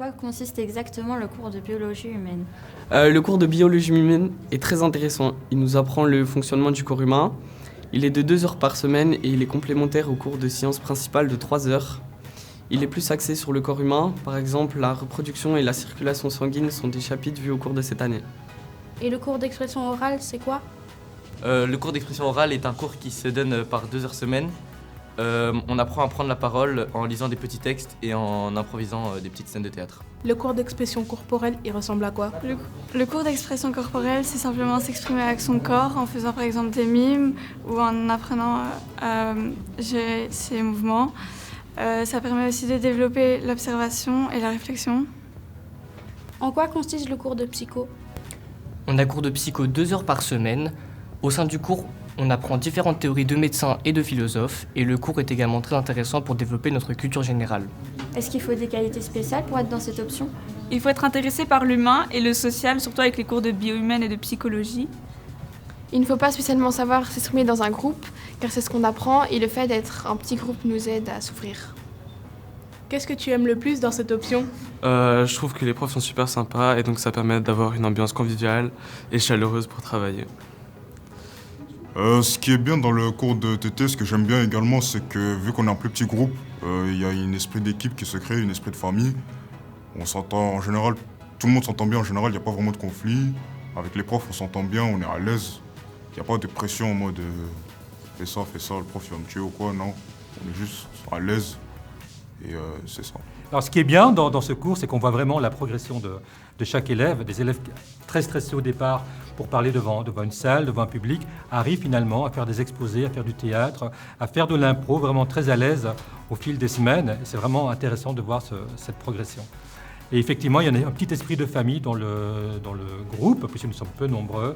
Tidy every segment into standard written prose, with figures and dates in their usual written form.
quoi consiste exactement le cours de biologie humaine? Le cours de biologie humaine est très intéressant. Il nous apprend le fonctionnement du corps humain. Il est de 2 heures par semaine et il est complémentaire au cours de sciences principales de 3 heures. Il est plus axé sur le corps humain. Par exemple, la reproduction et la circulation sanguine sont des chapitres vus au cours de cette année. Et le cours d'expression orale, c'est quoi? Le cours d'expression orale est un cours qui se donne par 2 heures semaine. On apprend à prendre la parole en lisant des petits textes et en improvisant des petites scènes de théâtre. Le cours d'expression corporelle, il ressemble à quoi? Le cours d'expression corporelle, c'est simplement s'exprimer avec son corps en faisant par exemple des mimes ou en apprenant à gérer ses mouvements. Ça permet aussi de développer l'observation et la réflexion. En quoi consiste le cours de psycho? On a cours de psycho 2 heures par semaine. Au sein du cours, on apprend différentes théories de médecins et de philosophes, et le cours est également très intéressant pour développer notre culture générale. Est-ce qu'il faut des qualités spéciales pour être dans cette option? Il faut être intéressé par l'humain et le social, surtout avec les cours de bio-humaine et de psychologie. Il ne faut pas spécialement savoir s'exprimer dans un groupe, car c'est ce qu'on apprend et le fait d'être un petit groupe nous aide à s'ouvrir. Qu'est-ce que tu aimes le plus dans cette option? Je trouve que les profs sont super sympas et donc ça permet d'avoir une ambiance conviviale et chaleureuse pour travailler. Ce qui est bien dans le cours de TT, ce que j'aime bien également, c'est que vu qu'on est un plus petit groupe, il y a un esprit d'équipe qui se crée, un esprit de famille. On s'entend en général, tout le monde s'entend bien en général, il n'y a pas vraiment de conflit. Avec les profs, on s'entend bien, on est à l'aise. Il n'y a pas de pression en mode fais ça, le prof il va me tuer ou quoi, non. On est juste à l'aise et c'est ça. Alors ce qui est bien dans ce cours, c'est qu'on voit vraiment la progression de chaque élève. Des élèves très stressés au départ pour parler devant une salle, devant un public, arrivent finalement à faire des exposés, à faire du théâtre, à faire de l'impro, vraiment très à l'aise au fil des semaines. Et c'est vraiment intéressant de voir cette progression. Et effectivement, il y a un petit esprit de famille dans le groupe, puisque nous sommes peu nombreux,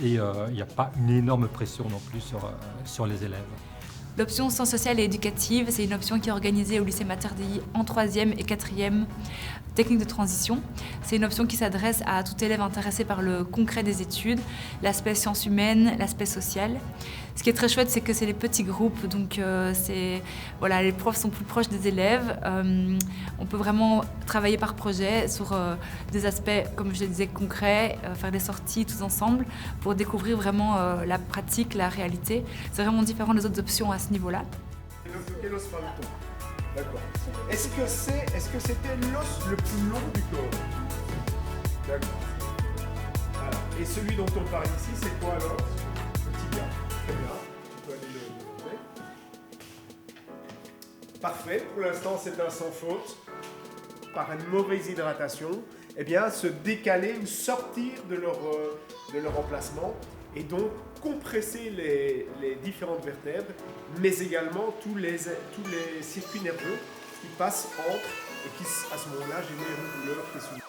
et il n'y a pas une énorme pression non plus sur les élèves. L'option sciences sociales et éducatives, c'est une option qui est organisée au lycée Mater Dei en 3e et 4e technique de transition. C'est une option qui s'adresse à tout élève intéressé par le concret des études, l'aspect sciences humaines, l'aspect social. Ce qui est très chouette, c'est que c'est les petits groupes, donc les profs sont plus proches des élèves. On peut vraiment travailler par projet sur des aspects, comme je le disais, concrets, faire des sorties tous ensemble pour découvrir vraiment la pratique, la réalité. C'est vraiment différent des autres options à ce niveau-là. D'accord. Est-ce que c'était l'os le plus long du corps? D'accord. Alors, et celui dont on parle ici, c'est quoi alors? Le tibia. Très bien. Tu peux aller le montrer. Parfait. Pour l'instant, c'est un sans faute. Par une mauvaise hydratation, eh bien, se décaler ou sortir de leur emplacement et donc compresser les différentes vertèbres, mais également tous les circuits nerveux qui passent entre et qui, à ce moment-là, génèrent une douleur qui est soumise.